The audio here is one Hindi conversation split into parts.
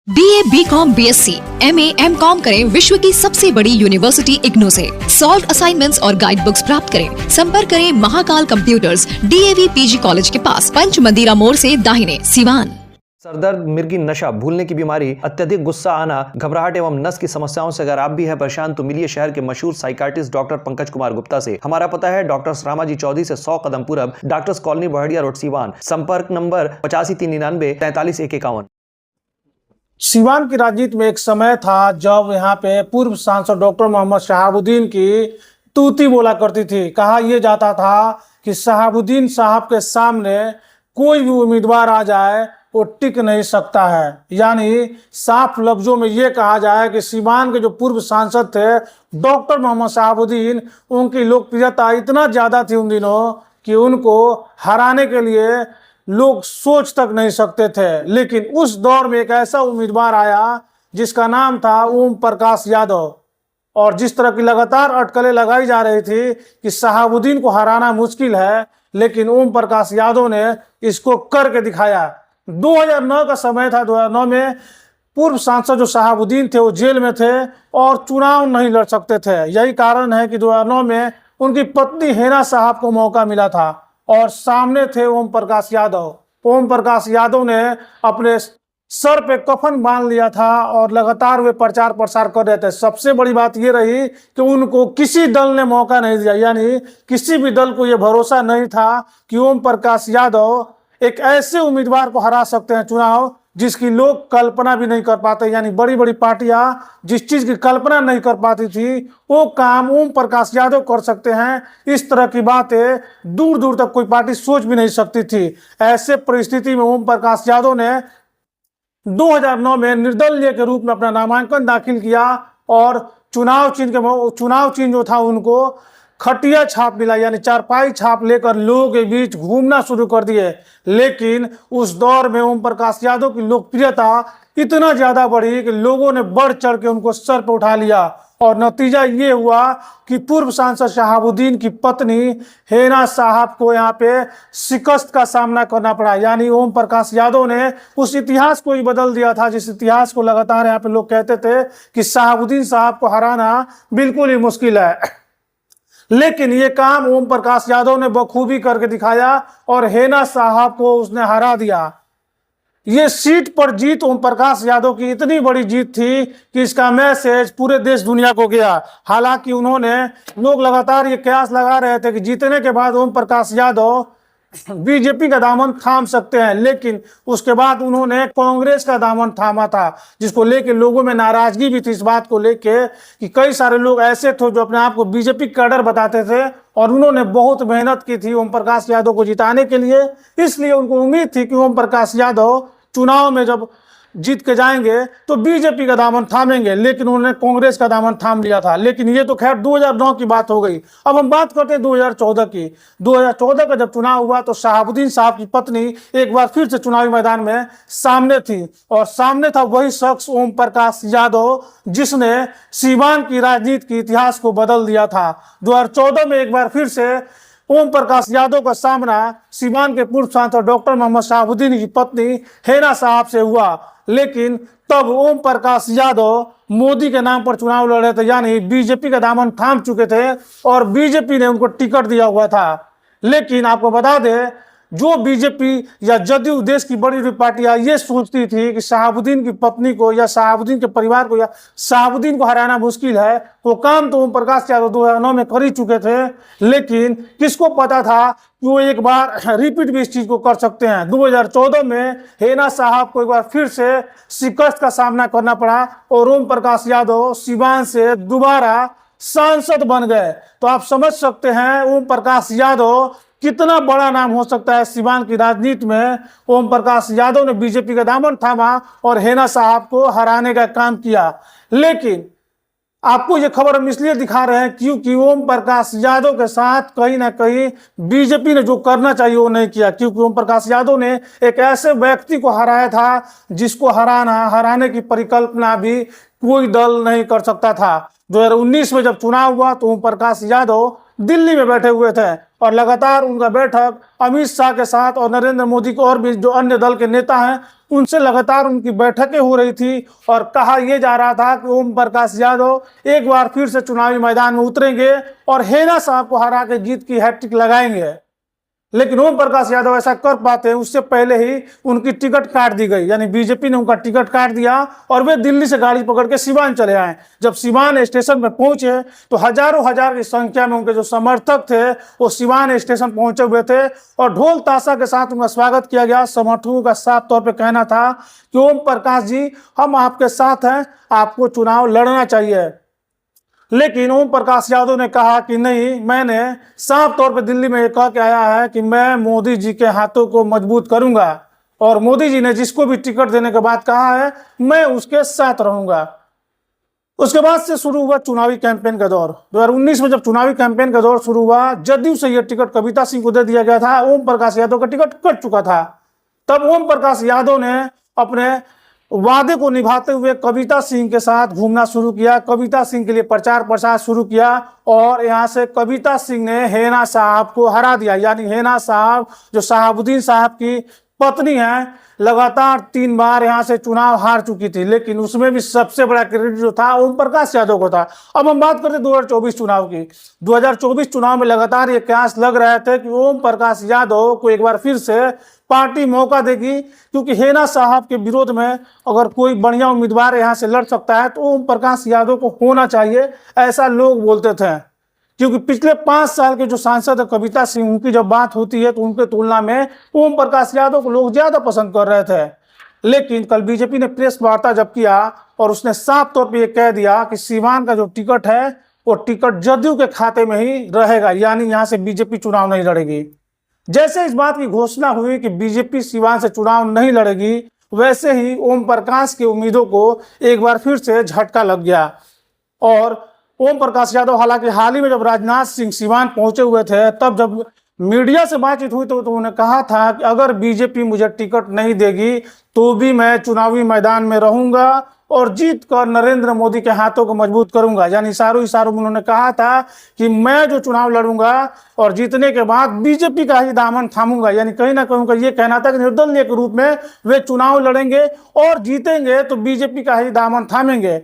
BA, BCom, BSc, MA, MCom करें विश्व की सबसे बड़ी यूनिवर्सिटी इग्नू से। सॉल्व असाइनमेंट्स और गाइड बुक्स प्राप्त करें। संपर्क करें Mahakal computers, DAV PG college के पास, पंच मंदिरा मोड़ से दाहिने, सिवान। सरदर्द, मिर्गी, नशा, भूलने की बीमारी, अत्यधिक गुस्सा आना, घबराहट एवं नस की समस्याओं से अगर आप भी हैं परेशान तो मिलिए शहर के मशहूर साइकाट्रिस्ट डॉक्टर पंकज कुमार गुप्ता से। हमारा पता है डॉक्टर रामाजी चौधरी से 100 कदम पूरब, doctors colony Bahadiya road, Siwan. संपर्क नंबर 85 399 43 151। सिवान की राजनीति में एक समय था जब यहाँ पे पूर्व सांसद डॉक्टर मोहम्मद शहाबुद्दीन की तूती बोला करती थी। कहा यह जाता था कि शहाबुद्दीन साहब के सामने कोई भी उम्मीदवार आ जाए वो टिक नहीं सकता है। यानी साफ लफ्जों में ये कहा जाए कि सिवान के जो पूर्व सांसद थे डॉक्टर मोहम्मद शहाबुद्दीन, उनकी लोकप्रियता इतना ज़्यादा थी उन दिनों कि उनको हराने के लिए लोग सोच तक नहीं सकते थे। लेकिन उस दौर में एक ऐसा उम्मीदवार आया जिसका नाम था ओम प्रकाश यादव। और जिस तरह की लगातार अटकलें लगाई जा रही थी कि शहाबुद्दीन को हराना मुश्किल है, लेकिन ओम प्रकाश यादव ने इसको करके दिखाया। 2009 का समय था। 2009 में पूर्व सांसद जो शहाबुद्दीन थे वो जेल में थे और चुनाव नहीं लड़ सकते थे। यही कारण है कि 2009 में उनकी पत्नी हेना साहब को मौका मिला था और सामने थे ओम प्रकाश यादव। ओम प्रकाश यादव ने अपने सर पे कफन बांध लिया था और लगातार वे प्रचार प्रसार कर रहे थे। सबसे बड़ी बात ये रही कि उनको किसी दल ने मौका नहीं दिया। यानी किसी भी दल को ये भरोसा नहीं था कि ओम प्रकाश यादव एक ऐसे उम्मीदवार को हरा सकते हैं चुनाव जिसकी लोग कल्पना भी नहीं कर पाते। यानी बड़ी बड़ी पार्टियां जिस चीज की कल्पना नहीं कर पाती थी वो काम ओम प्रकाश यादव कर सकते हैं। इस तरह की बातें दूर दूर तक कोई पार्टी सोच भी नहीं सकती थी। ऐसे परिस्थिति में ओम प्रकाश यादव ने 2009 में निर्दलीय के रूप में अपना नामांकन दाखिल किया और चुनाव चिन्ह जो था उनको खटिया छाप मिला। यानी चारपाई छाप लेकर लोगों के बीच घूमना शुरू कर दिए। लेकिन उस दौर में ओम प्रकाश यादव की लोकप्रियता इतना ज्यादा बढ़ी कि लोगों ने बढ़ चढ़ के उनको सर पर उठा लिया और नतीजा ये हुआ कि पूर्व सांसद शहाबुद्दीन की पत्नी हेना साहब को यहाँ पे शिकस्त का सामना करना पड़ा। यानी ओम प्रकाश यादव ने उस इतिहास को ही बदल दिया था जिस इतिहास को लगातार यहाँ पे लोग कहते थे कि शहाबुद्दीन साहब को हराना बिल्कुल ही मुश्किल है। लेकिन ये काम ओम प्रकाश यादव ने बखूबी करके दिखाया और हेना साहब को उसने हरा दिया। ये सीट पर जीत ओम प्रकाश यादव की इतनी बड़ी जीत थी कि इसका मैसेज पूरे देश दुनिया को गया। हालांकि लोग लगातार ये कयास लगा रहे थे कि जीतने के बाद ओम प्रकाश यादव बीजेपी का दामन थाम सकते हैं, लेकिन उसके बाद उन्होंने कांग्रेस का दामन थामा था, जिसको लेके लोगों में नाराजगी भी थी इस बात को लेके कि कई सारे लोग ऐसे थे जो अपने आप को बीजेपी कैडर बताते थे और उन्होंने बहुत मेहनत की थी ओम प्रकाश यादव को जिताने के लिए। इसलिए उनको उम्मीद थी कि ओम प्रकाश यादव चुनाव में जब जीत के जाएंगे तो बीजेपी का दामन थामेंगे, लेकिन उन्होंने कांग्रेस का दामन थाम लिया था। लेकिन ये तो खैर 2009 की बात हो गई। अब हम बात करते हैं 2014 की। 2014 का जब चुनाव हुआ तो शहाबुद्दीन साहब की पत्नी एक बार फिर से चुनावी मैदान में सामने थी और सामने था वही शख्स ओम प्रकाश यादव जिसने सिवान की राजनीति के इतिहास को बदल दिया था। 2014 में एक बार फिर से ओम प्रकाश यादव का सामना सिवान के पूर्व सांसद डॉक्टर मोहम्मद शहाबुद्दीन की पत्नी हेना साहब से हुआ। लेकिन तब ओम प्रकाश यादव मोदी के नाम पर चुनाव लड़ रहे थे। यानी बीजेपी का दामन थाम चुके थे और बीजेपी ने उनको टिकट दिया हुआ था। लेकिन आपको बता दें, जो बीजेपी या जदयू देश की बड़ी बड़ी पार्टियां ये सोचती थी कि शहाबुद्दीन की पत्नी को या शहाबुद्दीन के परिवार को या शहाबुद्दीन को हराना मुश्किल है, वो काम तो ओम प्रकाश यादव 2009 में कर ही चुके थे। लेकिन किसको पता था कि वो एक बार रिपीट भी इस चीज को कर सकते हैं। 2014 में हेना साहब को एक बार फिर से शिकस्त का सामना करना पड़ा और ओम प्रकाश यादव सिवान से दोबारा सांसद बन गए। तो आप समझ सकते हैं ओम प्रकाश यादव कितना बड़ा नाम हो सकता है सिवान की राजनीति में। ओम प्रकाश यादव ने बीजेपी का दामन थामा और हेना साहब को हराने का काम किया। लेकिन आपको ये खबर हम इसलिए दिखा रहे हैं क्योंकि ओम प्रकाश यादव के साथ कहीं ना कहीं बीजेपी ने जो करना चाहिए वो नहीं किया। क्योंकि ओम प्रकाश यादव ने एक ऐसे व्यक्ति को हराया था जिसको हराने की परिकल्पना भी कोई दल नहीं कर सकता था। 2019 में जब चुनाव हुआ तो ओम प्रकाश यादव दिल्ली में बैठे हुए थे और लगातार उनका बैठक अमित शाह के साथ और नरेंद्र मोदी को और भी जो अन्य दल के नेता हैं उनसे लगातार उनकी बैठकें हो रही थी। और कहा यह जा रहा था कि ओम प्रकाश यादव एक बार फिर से चुनावी मैदान में उतरेंगे और हेना साहब को हरा के जीत की हैट्रिक लगाएंगे। लेकिन ओम प्रकाश यादव ऐसा कर पाते हैं उससे पहले ही उनकी टिकट काट दी गई, यानी बीजेपी ने उनका टिकट काट दिया और वे दिल्ली से गाड़ी पकड़ के सिवान चले आए। जब सिवान स्टेशन में पहुंचे तो हजारों हजार की संख्या में उनके जो समर्थक थे वो सिवान स्टेशन पहुंचे हुए थे और ढोल ताशा के साथ उनका स्वागत किया गया। समर्थकों का साफ तौर पर कहना था कि ओम प्रकाश जी हम आपके साथ हैं, आपको चुनाव लड़ना चाहिए। लेकिन ओम प्रकाश यादव ने कहा कि नहीं, मैंने साफ तौर पर दिल्ली में कह के आया है कि मैं मोदी जी के हाथों को मजबूत करूंगा और मोदी जी ने जिसको भी टिकट देने के बाद कहा है मैं उसके साथ रहूंगा। उसके बाद से शुरू हुआ चुनावी कैंपेन का दौर। 2019 में जब चुनावी कैंपेन का दौर शुरू हुआ, जदयू से यह टिकट कविता सिंह को दे दिया गया था, ओम प्रकाश यादव का टिकट कट चुका था। तब ओम प्रकाश यादव ने अपने वादे को निभाते हुए कविता सिंह के साथ घूमना शुरू किया, कविता सिंह के लिए प्रचार प्रसार शुरू किया और यहाँ से कविता सिंह ने हेना साहब को हरा दिया। यानी हेना साहब जो शहाबुद्दीन साहब की पत्नी है, लगातार 3 बार यहाँ से चुनाव हार चुकी थी, लेकिन उसमें भी सबसे बड़ा क्रेडिट जो था ओम प्रकाश यादव को था। अब हम बात करते 2024 चुनाव की। 2024 चुनाव में लगातार ये कयास लग रहे थे कि ओम प्रकाश यादव को एक बार फिर से पार्टी मौका देगी, क्योंकि हेना साहब के विरोध में अगर कोई बढ़िया उम्मीदवार यहाँ से लड़ सकता है तो ओम प्रकाश यादव को होना चाहिए, ऐसा लोग बोलते थे। क्योंकि पिछले 5 साल के जो सांसद कविता सिंह, उनकी जब बात होती है तो उनके तुलना में ओम प्रकाश यादव को लोग ज्यादा पसंद कर रहे थे। लेकिन कल बीजेपी ने प्रेस वार्ता जब किया और उसने साफ तौर पर यह कह दिया कि सीवान का जो टिकट है वो टिकट जदयू के खाते में ही रहेगा, यानी यहाँ से बीजेपी चुनाव नहीं लड़ेगी। जैसे इस बात की घोषणा हुई कि बीजेपी सीवान से चुनाव नहीं लड़ेगी, वैसे ही ओम प्रकाश की उम्मीदों को एक बार फिर से झटका लग गया। और ओम प्रकाश यादव हालांकि हाल ही में जब राजनाथ सिंह सीवान पहुंचे हुए थे, तब जब मीडिया से बातचीत हुई तो उन्होंने कहा था कि अगर बीजेपी मुझे टिकट नहीं देगी तो भी मैं चुनावी मैदान में रहूंगा और जीत कर नरेंद्र मोदी के हाथों को मजबूत करूंगा। यानी इशारों में उन्होंने कहा था कि मैं जो चुनाव लड़ूंगा और जीतने के बाद बीजेपी का ही दामन थामूंगा। यानी कहीं ना कहीं उनका ये कहना था कि निर्दलीय के रूप में वे चुनाव लड़ेंगे और जीतेंगे तो बीजेपी का ही दामन थामेंगे।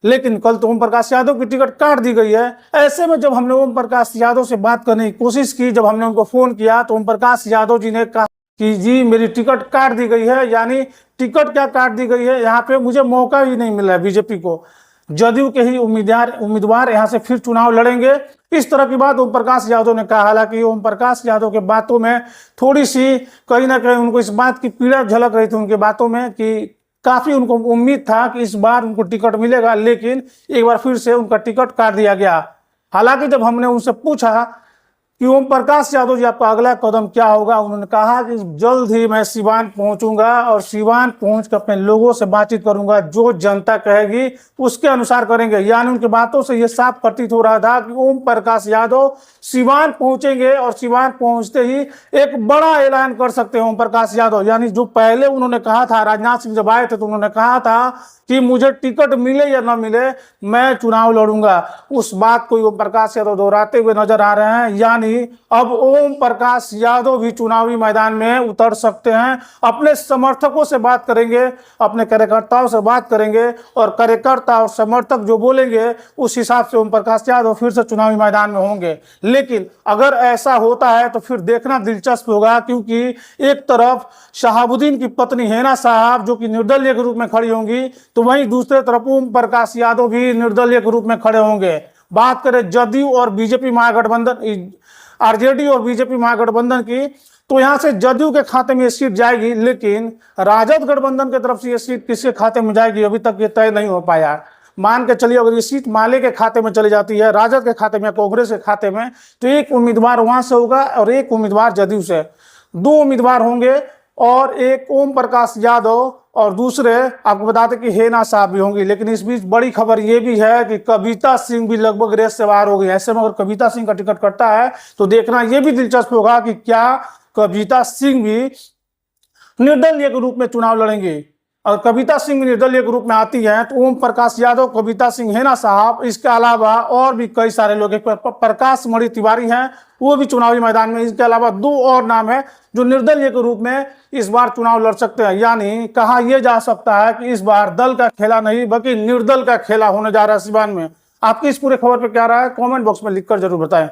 लेकिन कल तो ओम प्रकाश यादव की टिकट काट दी गई है। ऐसे में जब हमने ओम प्रकाश यादव से बात करने की कोशिश की, जब हमने उनको फोन किया तो ओम प्रकाश यादव जी ने कहा कि जी मेरी टिकट काट दी गई है। यानी टिकट क्या काट दी गई है, यहाँ पे मुझे मौका ही नहीं मिला है। बीजेपी को जदयू के ही उम्मीदवार यहाँ से फिर चुनाव लड़ेंगे, इस तरह की बात ओम प्रकाश यादव ने कहा। हालांकि ओम प्रकाश यादव के बातों में थोड़ी सी कहीं ना कहीं उनको इस बात की पीड़ा झलक रही थी उनके बातों में कि काफी उनको उम्मीद था कि इस बार उनको टिकट मिलेगा, लेकिन एक बार फिर से उनका टिकट काट दिया गया। हालांकि जब हमने उनसे पूछा कि ओम प्रकाश यादव जी आपका अगला कदम क्या होगा, उन्होंने कहा कि जल्द ही मैं सिवान पहुंचूंगा और सिवान पहुंच कर अपने लोगों से बातचीत करूंगा, जो जनता कहेगी उसके अनुसार करेंगे। यानी उनकी बातों से यह साफ प्रतीत हो रहा था कि ओम प्रकाश यादव सिवान पहुंचेंगे और सिवान पहुंचते ही एक बड़ा ऐलान कर सकते हैं ओम प्रकाश यादव। यानी जो पहले उन्होंने कहा था, राजनाथ सिंह जब आए थे तो उन्होंने कहा था कि मुझे टिकट मिले या ना मिले मैं चुनाव लड़ूंगा, उस बात को ओम प्रकाश यादव दोहराते हुए नजर आ रहे हैं। यानी अब ओम प्रकाश यादव भी चुनावी मैदान में उतर सकते हैं, अपने समर्थकों से बात करेंगे, अपने कार्यकर्ताओं से बात करेंगे और कार्यकर्ता और समर्थक जो बोलेंगे उस हिसाब से ओम प्रकाश यादव फिर से चुनावी मैदान में होंगे। लेकिन अगर ऐसा होता है तो फिर देखना दिलचस्प होगा, क्योंकि एक तरफ शहाबुद्दीन की पत्नी हेना साहब जो कि निर्दलीय के रूप में खड़ी होंगी, तो वहीं दूसरे तरफ ओम प्रकाश यादव भी निर्दलीय के रूप में खड़े होंगे। बात करें जदयू और बीजेपी महागठबंधन, आरजेडी और बीजेपी महागठबंधन की, तो यहां से जदयू के खाते में ये सीट जाएगी, लेकिन राजद गठबंधन की तरफ से ये सीट किसके खाते में जाएगी अभी तक ये तय नहीं हो पाया। मान के चलिए अगर ये सीट माले के खाते में चली जाती है, राजद के खाते में, कांग्रेस के खाते में, तो एक उम्मीदवार वहां से होगा और एक उम्मीदवार जदयू से, 2 उम्मीदवार होंगे और एक ओम प्रकाश यादव और दूसरे आपको बता दें कि हेना साहब भी होंगी। लेकिन इस बीच बड़ी खबर ये भी है कि कविता सिंह भी लगभग रेस से बाहर हो गई। ऐसे में अगर कविता सिंह का टिकट कटता है तो देखना ये भी दिलचस्प होगा कि क्या कविता सिंह भी निर्दलीय के रूप में चुनाव लड़ेंगे। और कविता सिंह निर्दलीय के रूप में आती हैं, तो ओम प्रकाश यादव, कविता सिंह हेना साहब, इसके अलावा और भी कई सारे लोग हैं। प्रकाश मणि तिवारी हैं, वो भी चुनावी मैदान में। इसके अलावा 2 और नाम है जो निर्दलीय के रूप में इस बार चुनाव लड़ सकते हैं। यानी कहा यह जा सकता है कि इस बार दल का खेला नहीं बल्कि निर्दल का खेला होने जा रहा है सिवान में। आपकी इस पूरे खबर पर क्या राय है, कमेंट बॉक्स में लिखकर जरूर बताएं।